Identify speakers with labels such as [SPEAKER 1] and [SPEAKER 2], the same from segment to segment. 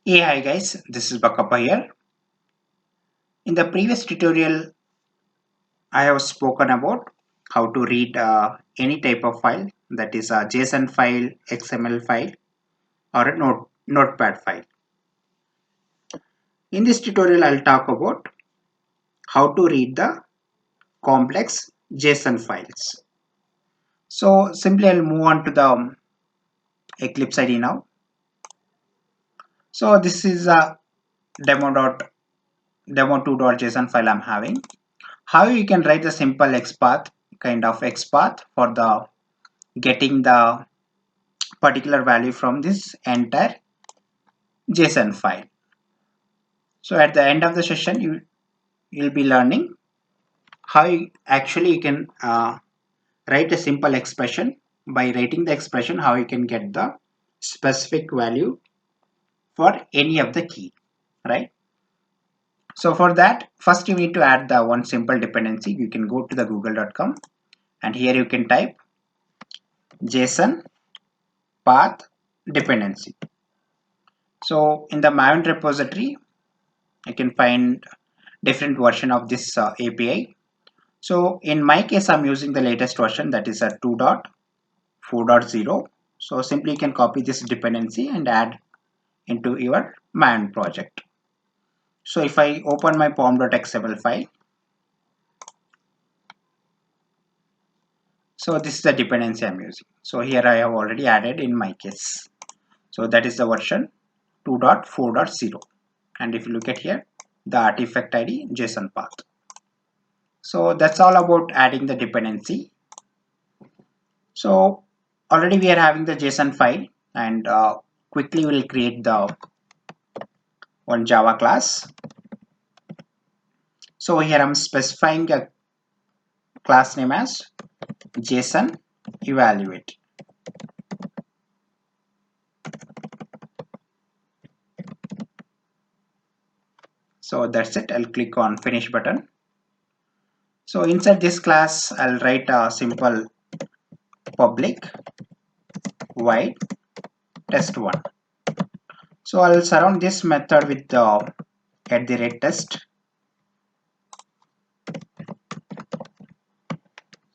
[SPEAKER 1] Hey, hi guys, this is Bakappa here. In the previous tutorial, I have spoken about how to read any type of file, that is a JSON file, XML file, or a notepad file. In this tutorial, I'll talk about how to read the complex JSON files. So simply I'll move on to the Eclipse ID now. So this is a demo2.json file I'm having. How you can write the simple XPath, kind of XPath for the getting the particular value from this entire JSON file. So at the end of the session, you'll be learning how you can write a simple expression. By writing the expression, how you can get the specific value for any of the key, right? So for that, first you need to add the one simple dependency. You can go to the google.com and here you can type JSON Path Dependency. So in the Maven repository, you can find different version of this API. So in my case, I'm using the latest version, that is a 2.4.0. So simply you can copy this dependency and add into your Maven project. So if I open my pom.xml file, so this is the dependency I'm using. So here I have already added in my case. So that is the version 2.4.0. And if you look at here, the artifact ID JSON path. So that's all about adding the dependency. So already we are having the JSON file, and quickly we'll create the one Java class. So here I'm specifying a class name as JSON evaluate. So that's it. I'll click on finish button. So inside this class, I'll write a simple public void test1. So I'll surround this method with the @test.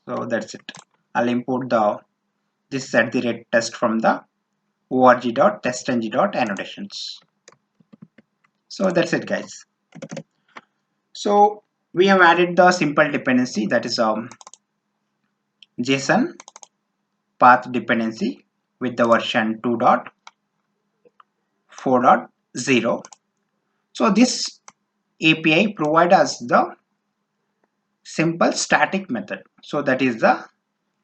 [SPEAKER 1] So that's it. I'll import this @test from the org.testng.annotations. So that's it, guys. So we have added the simple dependency, that is JSON path dependency with the version 2.4.0. So this API provides us the simple static method. So that is the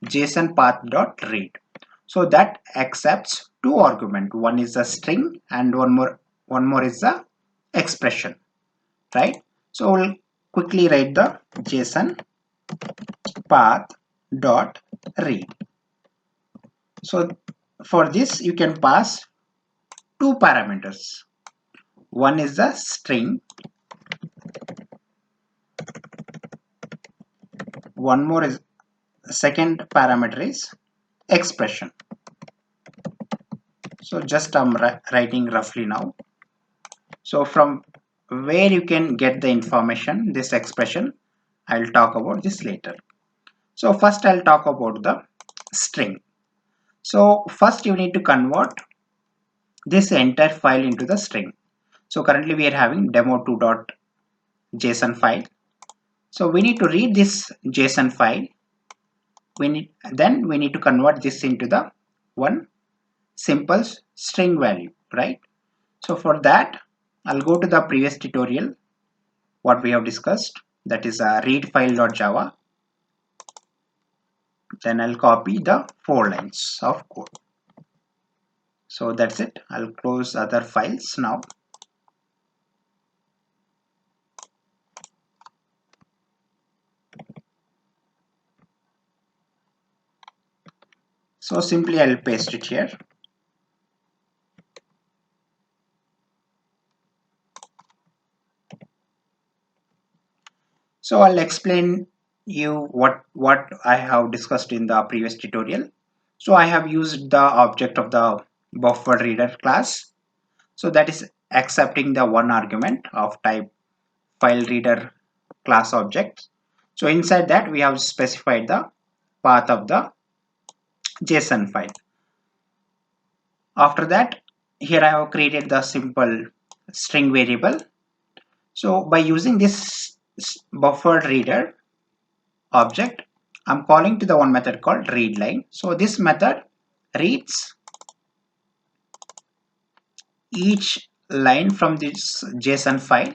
[SPEAKER 1] JSON path.read. So that accepts two arguments. One is a string and one more is the expression, right? So we'll quickly write the JSON path.read. So for this you can pass two parameters. One is the string, one more is second parameter is expression. So just I'm writing roughly now. So from where you can get the information, this expression, I'll talk about this later. So first I'll talk about the string. So first you need to convert this entire file into the string. So currently we are having demo2.json file. So we need to read this JSON file. Then we need to convert this into the one simple string value, right? So for that, I'll go to the previous tutorial, what we have discussed, that is read file.java. Then I'll copy the 4 lines of code. So that's it. I'll close other files now. So simply I'll paste it here. So I'll explain you what I have discussed in the previous tutorial. So I have used the object of the buffer reader class. So that is accepting the one argument of type file reader class object. So inside that we have specified the path of the JSON file. After that, here I have created the simple string variable. So by using this buffered reader object, I'm calling to the one method called readLine. So this method reads each line from this JSON file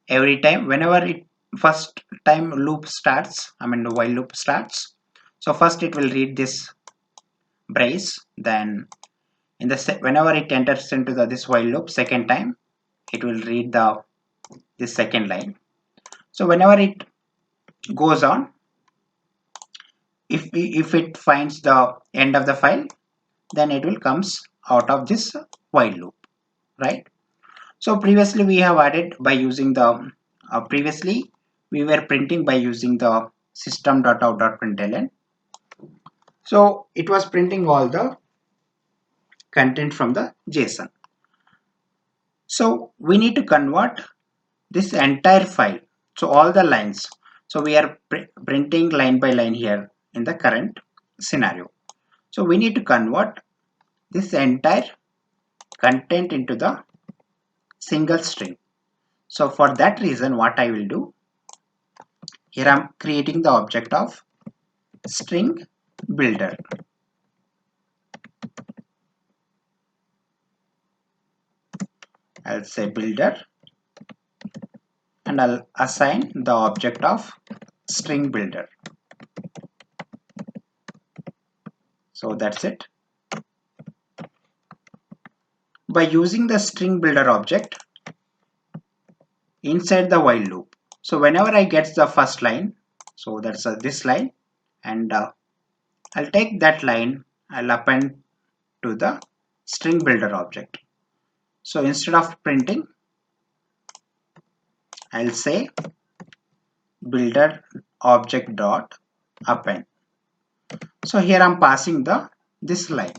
[SPEAKER 1] every time whenever it first time loop starts, the while loop starts. So first it will read this brace, then in the whenever it enters into this while loop second time, it will read this second line. So whenever it goes on, if it finds the end of the file, then it will comes out of this while loop, right? So previously we have added by using the previously we were printing by using the system.out.println. So it was printing all the content from the JSON. So we need to convert this entire file, so all the lines. So we are printing line by line here in the current scenario. So we need to convert this entire content into the single string. So for that reason, what I will do, here I'm creating the object of string builder. I'll say builder and I'll assign the object of string builder. So that's it. By using the string builder object inside the while loop, so whenever I get the first line, so that's this line, and I'll take that line, I'll append to the string builder object. So instead of printing, I'll say builder object dot append. So here I'm passing this line.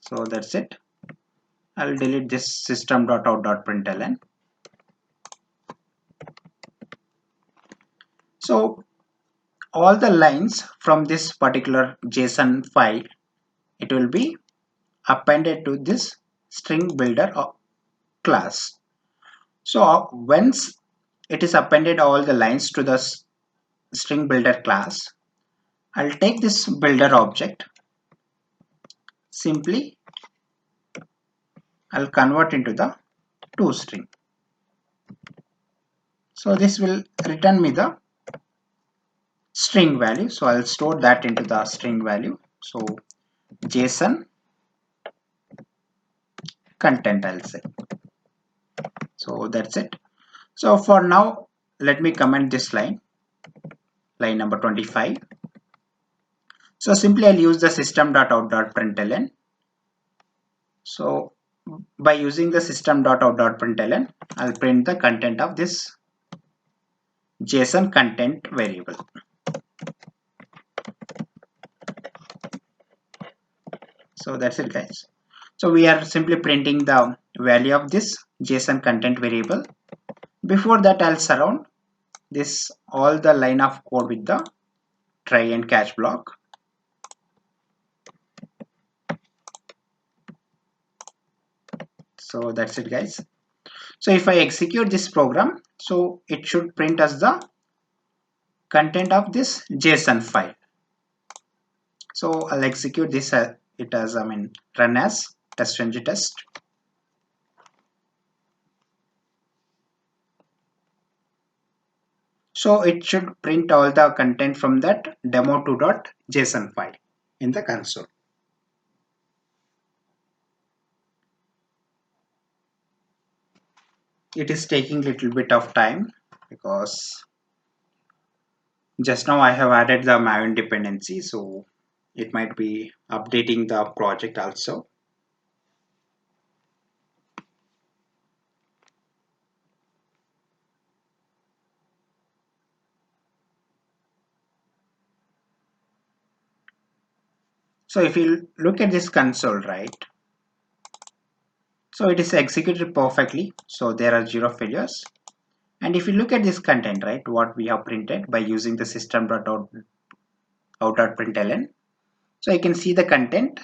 [SPEAKER 1] So that's it. I'll delete this system.out.println. So all the lines from this particular JSON file, it will be appended to this string builder class. So once it is appended all the lines to the string builder class, I'll take this builder object, simply I'll convert into the toString. So this will return me the string value. So I'll store that into the string value. So JSON content, I'll say. So that's it. So for now, let me comment this line number 25. So simply I'll use the system.out.println. So by using the system.out.println, I'll print the content of this JSON content variable. So that's it, guys. So we are simply printing the value of this JSON content variable. Before that, I'll surround this all the line of code with the try and catch block. So that's it, guys. So if I execute this program, so it should print us the content of this JSON file. So I'll execute this it as run as test-ng test. So it should print all the content from that demo2.json file in the console. It is taking little bit of time because just now I have added the Maven dependency, so it might be updating the project also. So if you look at this console, right, So it is executed perfectly. So there are zero failures. And if you look at this content, right, what we have printed by using the system.out.println, so you can see the content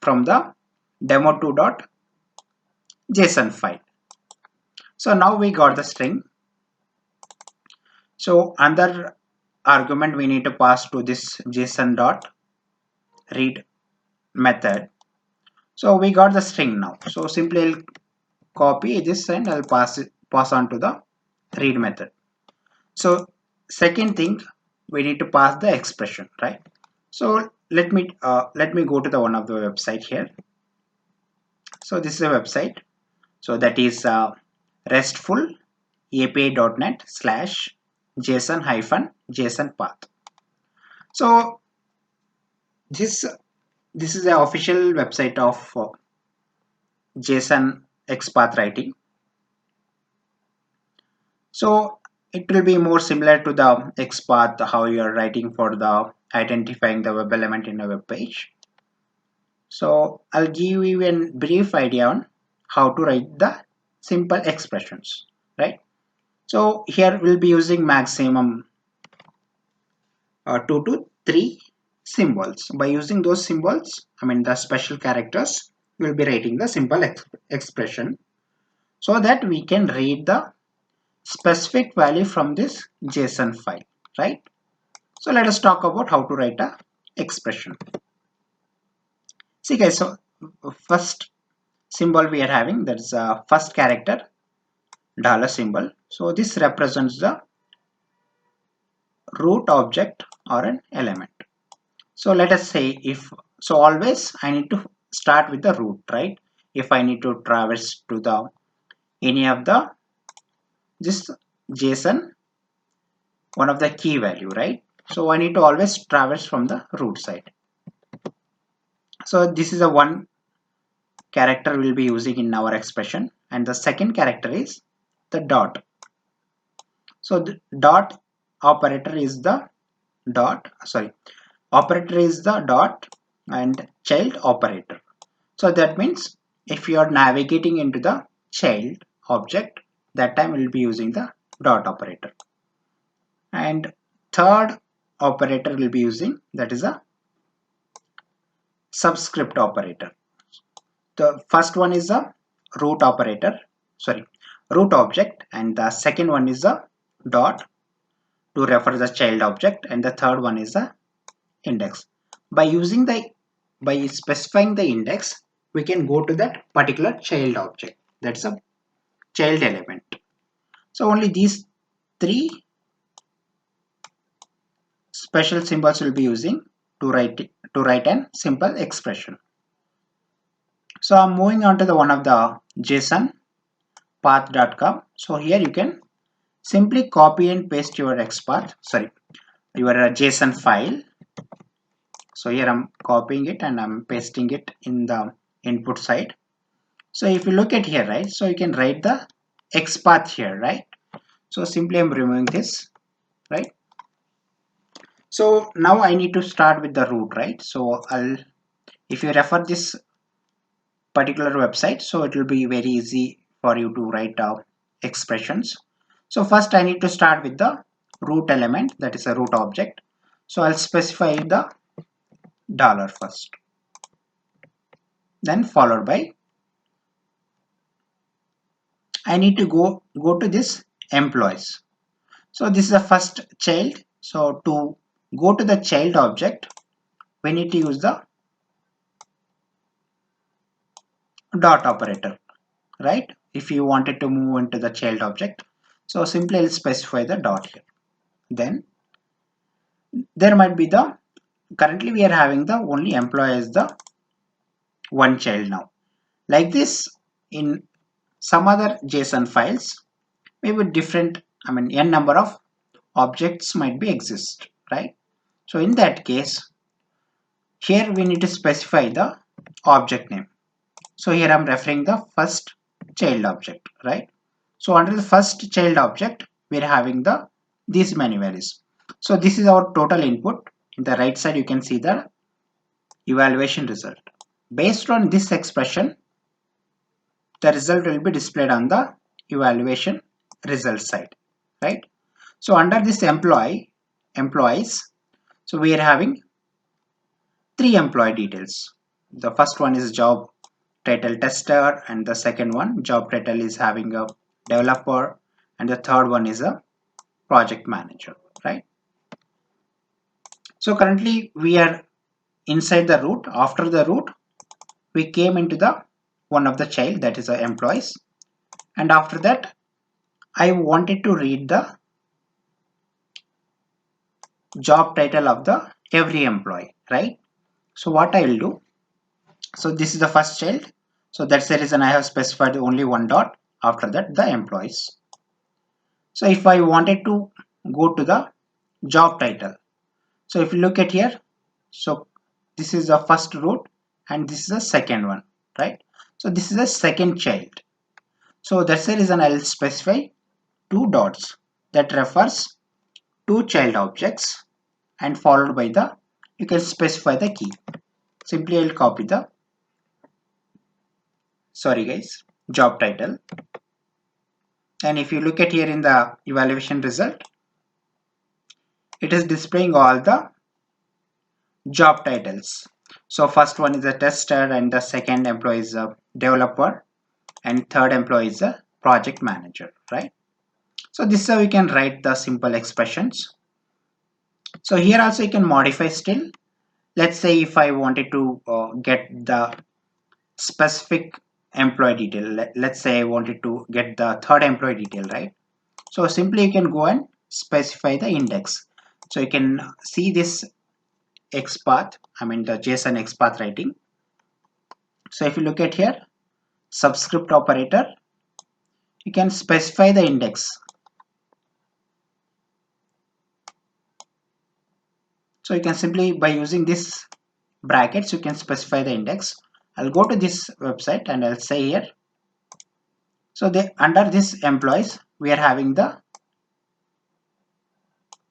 [SPEAKER 1] from the demo2.json file. So now we got the string. So another argument we need to pass to this JSON.read method. So we got the string now. So simply I'll copy this and I'll pass on to the read method. So second thing, we need to pass the expression, right? So let me go to the one of the website here. So this is a website. So that is restful api.net/json-json path. So this is the official website of JSON XPath writing. So it will be more similar to the XPath, how you are writing for the identifying the web element in a web page. So I'll give you a brief idea on how to write the simple expressions, right? So here we'll be using maximum 2 to 3 symbols. By using those symbols, I mean the special characters, we'll be writing the simple expression so that we can read the specific value from this JSON file, right? So let us talk about how to write a expression. See guys, so first symbol we are having, that's a first character dollar symbol. So this represents the root object or an element. So let us say if, so always I need to start with the root, right? If I need to traverse to the any of the this JSON, one of the key value, right? So I need to always traverse from the root side. So this is a one character we'll be using in our expression, and the second character is the dot. So the dot operator is the dot, sorry, operator is the dot and child operator. So that means if you are navigating into the child object, that time we'll be using the dot operator. And third operator will be using, that is a subscript operator. The first one is a root operator, sorry, root object, and the second one is a dot to refer the child object, and the third one is a index. By specifying the index, we can go to that particular child object, that's a child element. So only these three special symbols will be using to write an simple expression. So I'm moving on to the one of the JSON path.com. So here you can simply copy and paste your XPath, sorry, your JSON file. So here I'm copying it and I'm pasting it in the input side. So if you look at here, right, so you can write the XPath here, right? So simply I'm removing this, right? So now I need to start with the root, right? So if you refer this particular website, so it will be very easy for you to write expressions. So first I need to start with the root element, that is a root object. So I'll specify the dollar first, then followed by I need to go to this employees. So this is the first child. So to go to the child object, we need to use the dot operator, right? If you wanted to move into the child object, so simply I'll specify the dot here. Then there might be the, currently we are having the only employee as the one child now. Like this, in some other JSON files, maybe different, I mean n number of objects might be exist, right? So in that case, here we need to specify the object name. So here I'm referring the first child object, right? So under the first child object, we're having these many values. So this is our total input. In the right side, you can see the evaluation result. based on this expression, the result will be displayed on the evaluation result side, right? So under this employees, so we are having three employee details. The first one is job title tester, and the second one job title is having a developer, and the third one is a project manager, right? So currently we are inside the root. After the root, we came into the one of the child, that is the employees, and after that I wanted to read the job title of the every employee, right? So what I will do, so this is the first child, so that's the reason I have specified only one dot, after that the employees. So if I wanted to go to the job title, so if you look at here, so this is the first root and this is the second one, right? So this is the second child, so that's the reason I'll specify two dots that refers two child objects, and followed by the, you can specify the key. Simply I'll copy the, sorry guys, job title, and if you look at here in the evaluation result, it is displaying all the job titles. So first one is a tester, and the second employee is a developer, and third employee is a project manager, right? So this is how we can write the simple expressions. So here also you can modify still. Let's say if I wanted to get the specific employee detail, let's say I wanted to get the third employee detail, right? So simply you can go and specify the index. So you can see this XPath, I mean the JSON XPath writing. So if you look at here, subscript operator, you can specify the index. So you can simply, by using this brackets, you can specify the index. I'll go to this website and I'll say here, so under this employees, we are having the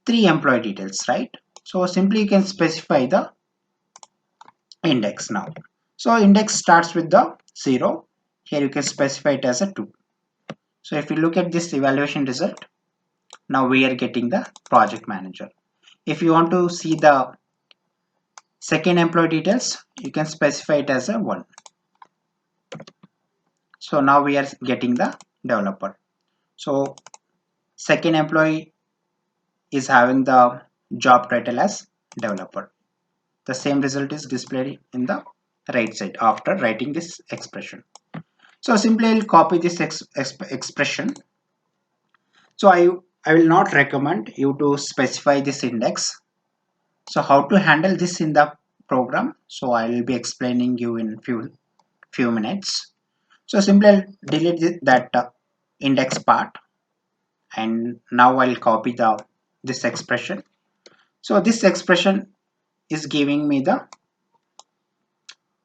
[SPEAKER 1] three employee details, right? So simply you can specify the index now. So index starts with the 0. Here you can specify it as a 2. So if you look at this evaluation result, now we are getting the project manager. If you want to see the second employee details, you can specify it as a 1. So now we are getting the developer. So second employee is having the job title as developer. The same result is displayed in the right side after writing this expression. So simply I'll copy this expression. So I will not recommend you to specify this index. So how to handle this in the program, so I will be explaining you in few minutes. So simply I'll delete that index part, and now I'll copy this expression. So this expression is giving me the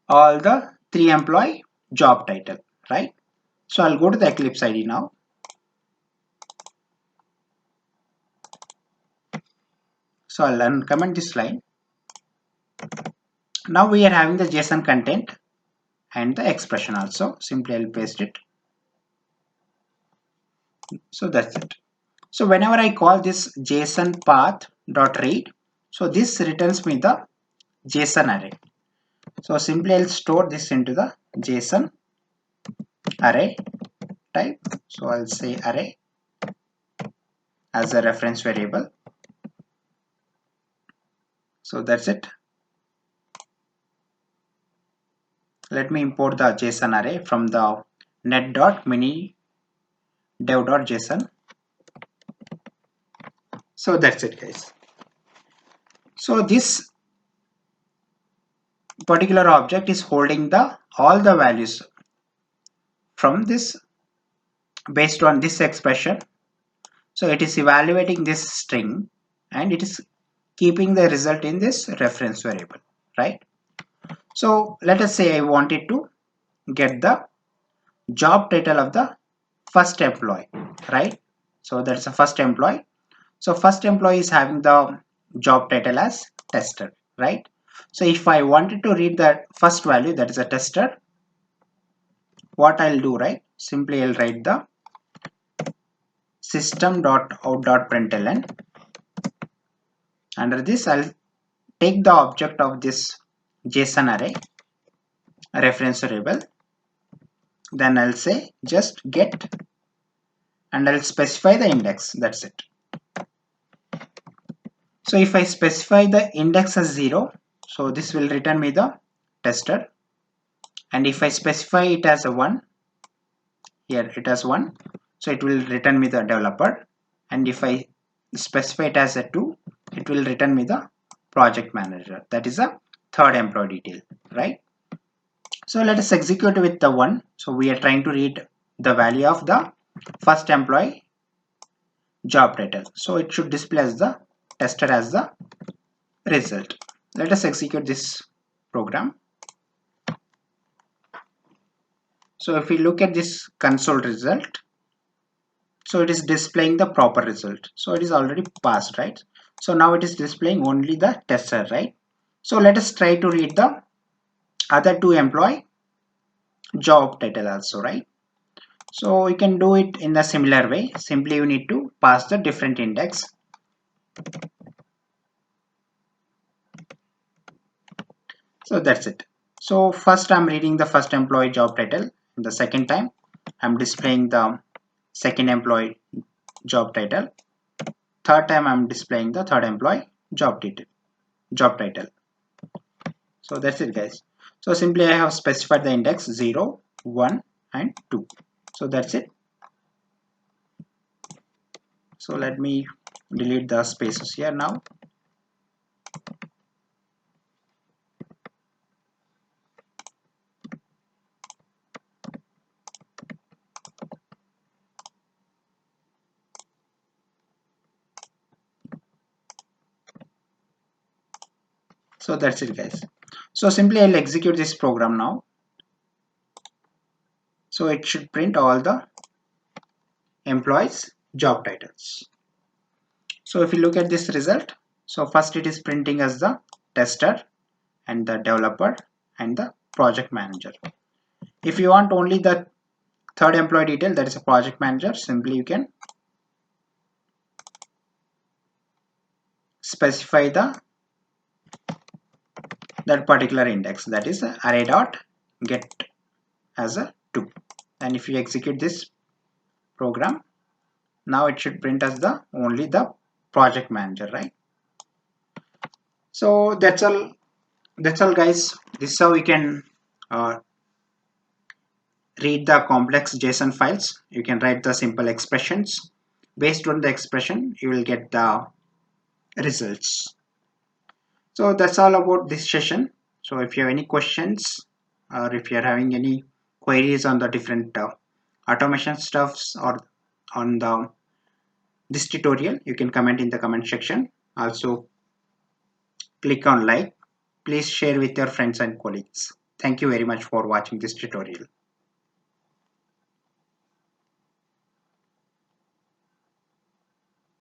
[SPEAKER 1] all the three employee job title, right? So I'll go to the Eclipse ID now. So I'll uncomment this line. Now we are having the JSON content and the expression also. Simply I'll paste it. So that's it. So whenever I call this JSON path dot read, so this returns me the JSON array. So simply I'll store this into the JSON array type. So I'll say array as a reference variable. So that's it. Let me import the JSON array from the net.mini dev.json. So that's it, guys. So this particular object is holding all the values from this based on this expression. So it is evaluating this string and it is keeping the result in this reference variable, right? So let us say I wanted to get the job title of the first employee, right? So that's the first employee. So first employee is having the job title as tester, right? So if I wanted to read the first value, that is a tester, what I'll do, right? Simply I'll write the system.out.println. Under this, I'll take the object of this JSON array, a reference variable. Then I'll say just get, and I'll specify the index. That's it. So if I specify the index as 0, so this will return me the tester. And if I specify it as a 1, here it has 1, so it will return me the developer. And if I specify it as a 2, it will return me the project manager. That is a third employee detail, right? So let us execute with the 1. So we are trying to read the value of the first employee job title. So it should display as the tester as the result. Let us execute this program. So if we look at this console result, so it is displaying the proper result. So it is already passed, right? So now it is displaying only the tester, right? So let us try to read the other two employee job title also, right? So you can do it in a similar way. Simply you need to pass the different index. So that's it. So first I'm reading the first employee job title. The second time I'm displaying the second employee job title. Third time I'm displaying the third employee job title. So that's it, guys. So simply I have specified the index 0, 1 and 2. So that's it. So let me delete the spaces here now. So that's it, guys. So simply I'll execute this program now. So it should print all the employees job titles. So if you look at this result, so first it is printing as the tester and the developer and the project manager. If you want only the third employee detail, that is a project manager, simply you can specify that particular index, that is array dot get as a 2. And if you execute this program, now it should print as the only the project manager, right? So that's all guys. This is how we can read the complex JSON files. You can write the simple expressions. Based on the expression, you will get the results. So that's all about this session. So if you have any questions or if you're having any queries on the different automation stuffs or on this tutorial, you can comment in the comment section. Also click on like. Please share with your friends and colleagues. Thank you very much for watching this tutorial.